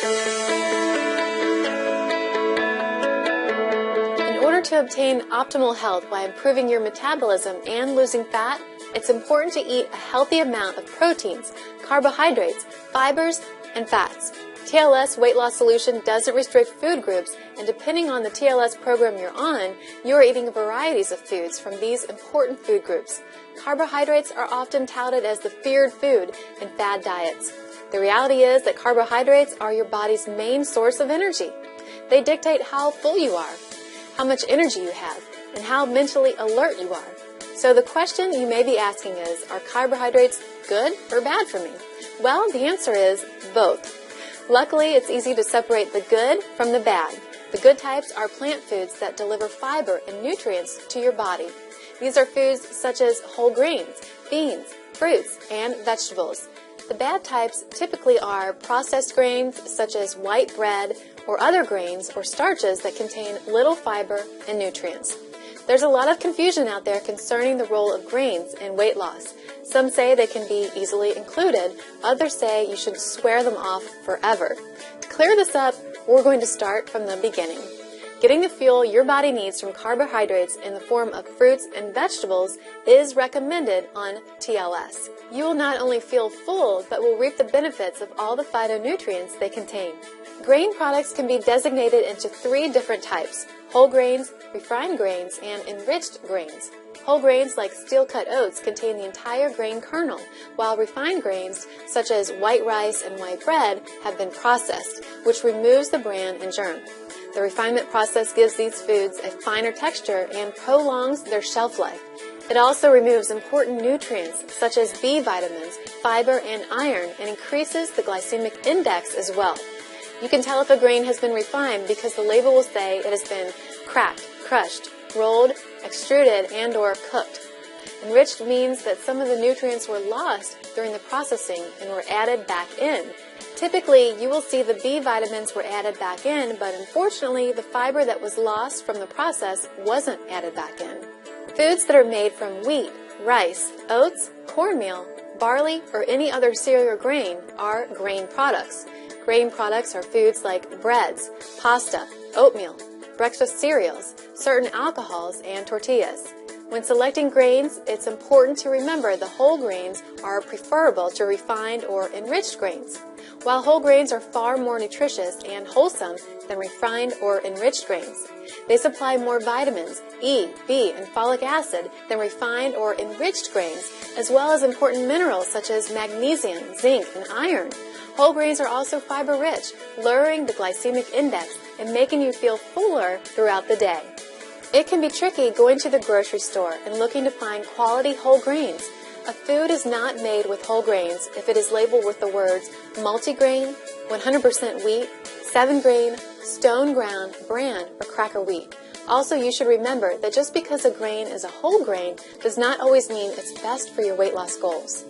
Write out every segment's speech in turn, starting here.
In order to obtain optimal health by improving your metabolism and losing fat, it's important to eat a healthy amount of proteins, carbohydrates, fibers, and fats. TLS Weight Loss Solution doesn't restrict food groups, and depending on the TLS program you're on, you are eating varieties of foods from these important food groups. Carbohydrates are often touted as the feared food in fad diets. The reality is that carbohydrates are your body's main source of energy. They dictate how full you are, how much energy you have, and how mentally alert you are. So the question you may be asking is, are carbohydrates good or bad for me? Well, the answer is both. Luckily, it's easy to separate the good from the bad. The good types are plant foods that deliver fiber and nutrients to your body. These are foods such as whole grains, beans, fruits, and vegetables. The bad types typically are processed grains such as white bread or other grains or starches that contain little fiber and nutrients. There's a lot of confusion out there concerning the role of grains in weight loss. Some say they can be easily included. Others say you should swear them off forever. To clear this up, we're going to start from the beginning. Getting the fuel your body needs from carbohydrates in the form of fruits and vegetables is recommended on TLS. You will not only feel full, but will reap the benefits of all the phytonutrients they contain. Grain products can be designated into 3 different types: whole grains, refined grains, and enriched grains. Whole grains like steel-cut oats contain the entire grain kernel, while refined grains such as white rice and white bread have been processed, which removes the bran and germ. The refinement process gives these foods a finer texture and prolongs their shelf life. It also removes important nutrients such as B vitamins, fiber, and iron, and increases the glycemic index as well. You can tell if a grain has been refined because the label will say it has been cracked, crushed, rolled, extruded, and/or cooked. Enriched means that some of the nutrients were lost during the processing and were added back in. Typically, you will see the B vitamins were added back in, but unfortunately, the fiber that was lost from the process wasn't added back in. Foods that are made from wheat, rice, oats, cornmeal, barley, or any other cereal grain are grain products. Grain products are foods like breads, pasta, oatmeal, breakfast cereals, certain alcohols, and tortillas. When selecting grains, it's important to remember the whole grains are preferable to refined or enriched grains. While whole grains are far more nutritious and wholesome than refined or enriched grains, they supply more vitamins, E, B, and folic acid than refined or enriched grains, as well as important minerals such as magnesium, zinc, and iron. Whole grains are also fiber-rich, lowering the glycemic index and making you feel fuller throughout the day. It can be tricky going to the grocery store and looking to find quality whole grains. A food is not made with whole grains if it is labeled with the words multigrain, 100% wheat, 7-grain, stone ground, bran, or cracker wheat. Also, you should remember that just because a grain is a whole grain does not always mean it's best for your weight loss goals.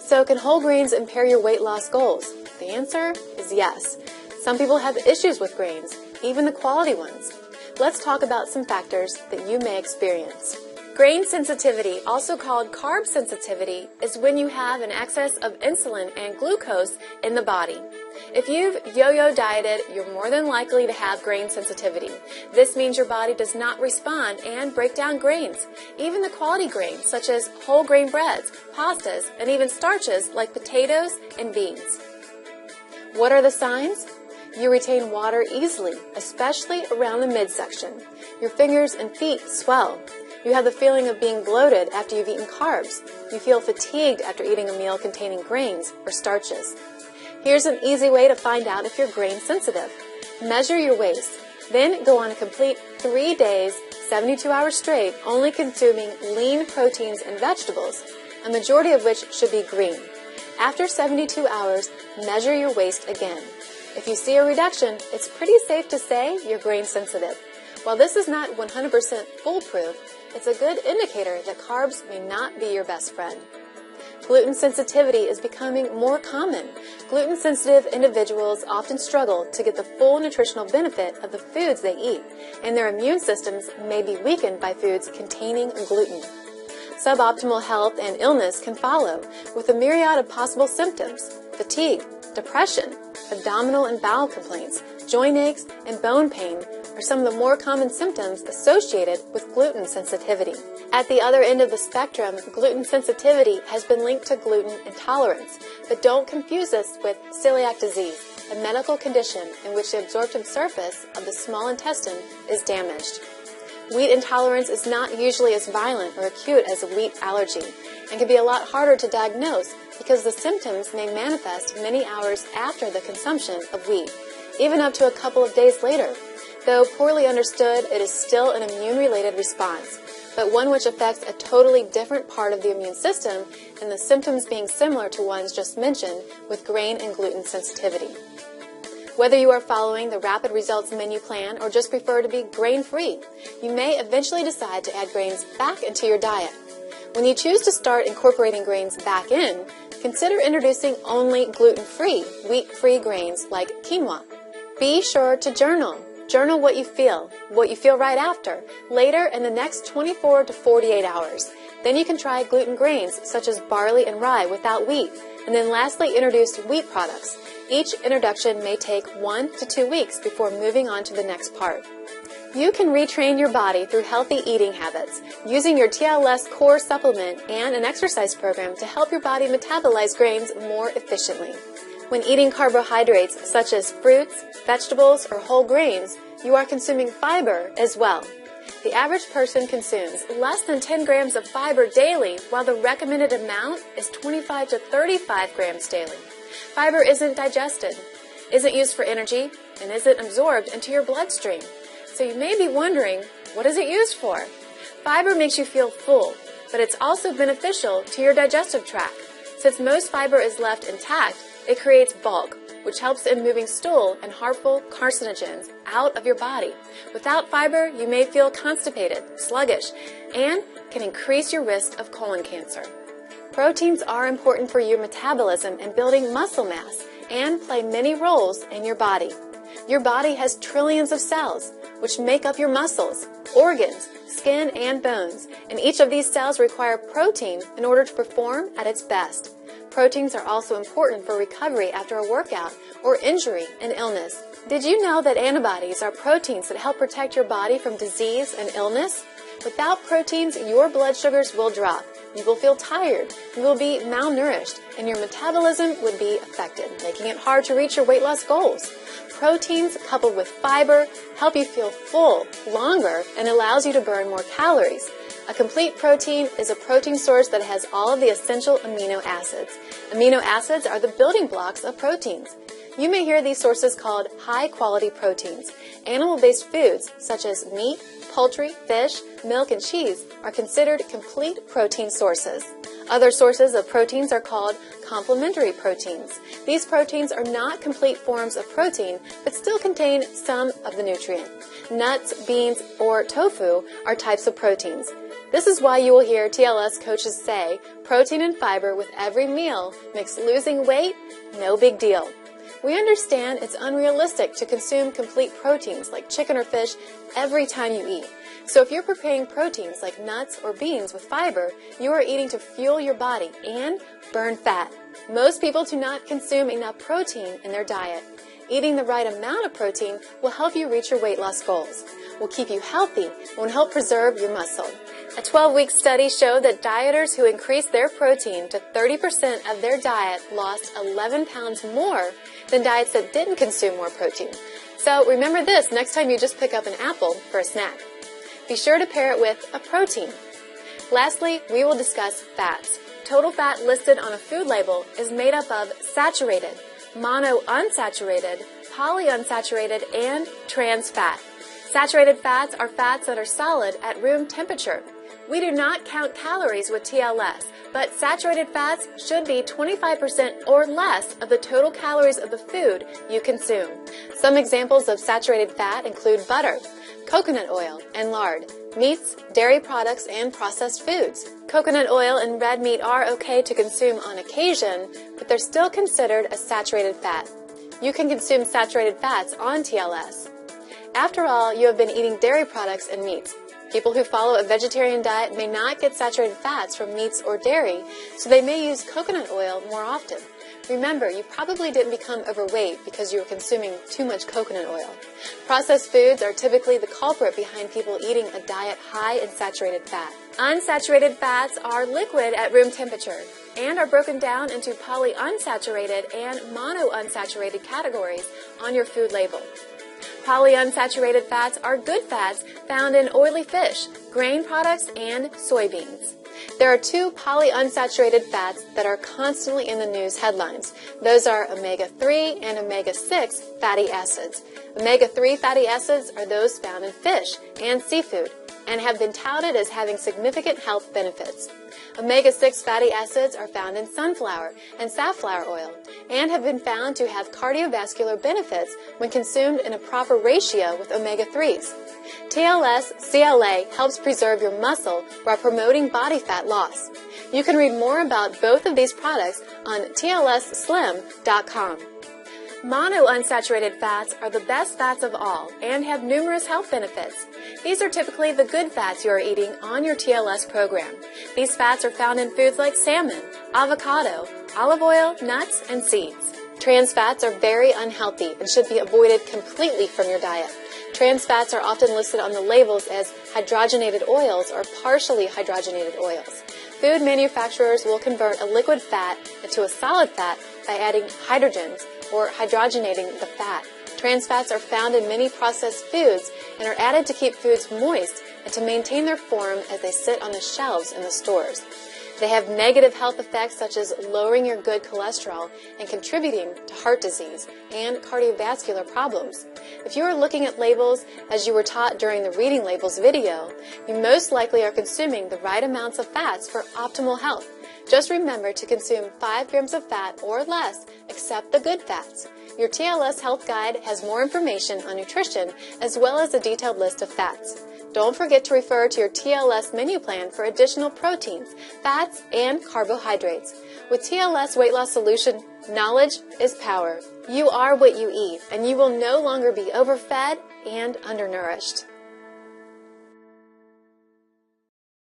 So, can whole grains impair your weight loss goals? The answer is yes. Some people have issues with grains, even the quality ones. Let's talk about some factors that you may experience. Grain sensitivity, also called carb sensitivity, is when you have an excess of insulin and glucose in the body. If you've yo-yo dieted, you're more than likely to have grain sensitivity. This means your body does not respond and break down grains, even the quality grains such as whole grain breads, pastas, and even starches like potatoes and beans. What are the signs? You retain water easily, especially around the midsection. Your fingers and feet swell. You have the feeling of being bloated after you've eaten carbs. You feel fatigued after eating a meal containing grains or starches. Here's an easy way to find out if you're grain sensitive. Measure your waist. Then go on a complete 3 days, 72 hours straight, only consuming lean proteins and vegetables, a majority of which should be green. After 72 hours, measure your waist again. If you see a reduction, it's pretty safe to say you're grain sensitive. While this is not 100% foolproof, it's a good indicator that carbs may not be your best friend. Gluten sensitivity is becoming more common. Gluten-sensitive individuals often struggle to get the full nutritional benefit of the foods they eat, and their immune systems may be weakened by foods containing gluten. Suboptimal health and illness can follow, with a myriad of possible symptoms: fatigue, depression, abdominal and bowel complaints, joint aches, and bone pain are some of the more common symptoms associated with gluten sensitivity. At the other end of the spectrum, gluten sensitivity has been linked to gluten intolerance, but don't confuse this with celiac disease, a medical condition in which the absorptive surface of the small intestine is damaged. Wheat intolerance is not usually as violent or acute as a wheat allergy and can be a lot harder to diagnose because the symptoms may manifest many hours after the consumption of wheat, even up to a couple of days later. Though poorly understood, it is still an immune-related response, but one which affects a totally different part of the immune system and the symptoms being similar to ones just mentioned with grain and gluten sensitivity. Whether you are following the Rapid Results menu plan or just prefer to be grain-free, you may eventually decide to add grains back into your diet. When you choose to start incorporating grains back in, consider introducing only gluten-free, wheat-free grains like quinoa. Be sure to journal. Journal what you feel right after, later in the next 24 to 48 hours. Then you can try gluten grains such as barley and rye without wheat, and then lastly introduce wheat products. Each introduction may take 1 to 2 weeks before moving on to the next part. You can retrain your body through healthy eating habits, using your TLS core supplement and an exercise program to help your body metabolize grains more efficiently. When eating carbohydrates such as fruits, vegetables, or whole grains, you are consuming fiber as well. The average person consumes less than 10 grams of fiber daily, while the recommended amount is 25 to 35 grams daily. Fiber isn't digested, isn't used for energy, and isn't absorbed into your bloodstream. So you may be wondering, what is it used for? Fiber makes you feel full, but it's also beneficial to your digestive tract. Since most fiber is left intact, it creates bulk, which helps in moving stool and harmful carcinogens out of your body. Without fiber, you may feel constipated, sluggish, and can increase your risk of colon cancer. Proteins are important for your metabolism and building muscle mass and play many roles in your body. Your body has trillions of cells, which make up your muscles, organs, skin, and bones, and each of these cells require protein in order to perform at its best. Proteins are also important for recovery after a workout or injury and illness. Did you know that antibodies are proteins that help protect your body from disease and illness? Without proteins, your blood sugars will drop. You will feel tired, you will be malnourished, and your metabolism would be affected, making it hard to reach your weight loss goals. Proteins coupled with fiber help you feel full longer and allows you to burn more calories. A complete protein is a protein source that has all of the essential amino acids. Amino acids are the building blocks of proteins. You may hear these sources called high-quality proteins. Animal-based foods such as meat, poultry, fish, milk, and cheese are considered complete protein sources. Other sources of proteins are called complementary proteins. These proteins are not complete forms of protein, but still contain some of the nutrient. Nuts, beans, or tofu are types of proteins. This is why you will hear TLS coaches say, protein and fiber with every meal makes losing weight no big deal. We understand it's unrealistic to consume complete proteins like chicken or fish every time you eat. So if you're preparing proteins like nuts or beans with fiber, you are eating to fuel your body and burn fat. Most people do not consume enough protein in their diet. Eating the right amount of protein will help you reach your weight loss goals, will keep you healthy, and will help preserve your muscle. A 12-week study showed that dieters who increased their protein to 30% of their diet lost 11 pounds more than diets that didn't consume more protein. So remember this next time you just pick up an apple for a snack. Be sure to pair it with a protein. Lastly, we will discuss fats. Total fat listed on a food label is made up of saturated, monounsaturated, polyunsaturated, and trans fat. Saturated fats are fats that are solid at room temperature. We do not count calories with TLS, but saturated fats should be 25% or less of the total calories of the food you consume. Some examples of saturated fat include butter, coconut oil, and lard, meats, dairy products, and processed foods. Coconut oil and red meat are okay to consume on occasion, but they're still considered a saturated fat. You can consume saturated fats on TLS. After all, you have been eating dairy products and meats. People who follow a vegetarian diet may not get saturated fats from meats or dairy, so they may use coconut oil more often. Remember, you probably didn't become overweight because you were consuming too much coconut oil. Processed foods are typically the culprit behind people eating a diet high in saturated fat. Unsaturated fats are liquid at room temperature and are broken down into polyunsaturated and monounsaturated categories on your food label. Polyunsaturated fats are good fats found in oily fish, grain products, and soybeans. There are two polyunsaturated fats that are constantly in the news headlines. Those are omega-3 and omega-6 fatty acids. Omega-3 fatty acids are those found in fish and seafood and have been touted as having significant health benefits. Omega-6 fatty acids are found in sunflower and safflower oil and have been found to have cardiovascular benefits when consumed in a proper ratio with omega-3s. TLS-CLA helps preserve your muscle while promoting body fat loss. You can read more about both of these products on tlsslim.com. Monounsaturated fats are the best fats of all and have numerous health benefits. These are typically the good fats you are eating on your TLS program. These fats are found in foods like salmon, avocado, olive oil, nuts, and seeds. Trans fats are very unhealthy and should be avoided completely from your diet. Trans fats are often listed on the labels as hydrogenated oils or partially hydrogenated oils. Food manufacturers will convert a liquid fat into a solid fat by adding hydrogens or hydrogenating the fat. Trans fats are found in many processed foods and are added to keep foods moist and to maintain their form as they sit on the shelves in the stores. They have negative health effects such as lowering your good cholesterol and contributing to heart disease and cardiovascular problems. If you are looking at labels as you were taught during the Reading Labels video, you most likely are consuming the right amounts of fats for optimal health. Just remember to consume 5 grams of fat or less, except the good fats. Your TLS Health Guide has more information on nutrition as well as a detailed list of fats. Don't forget to refer to your TLS menu plan for additional proteins, fats, and carbohydrates. With TLS Weight Loss Solution, knowledge is power. You are what you eat, and you will no longer be overfed and undernourished.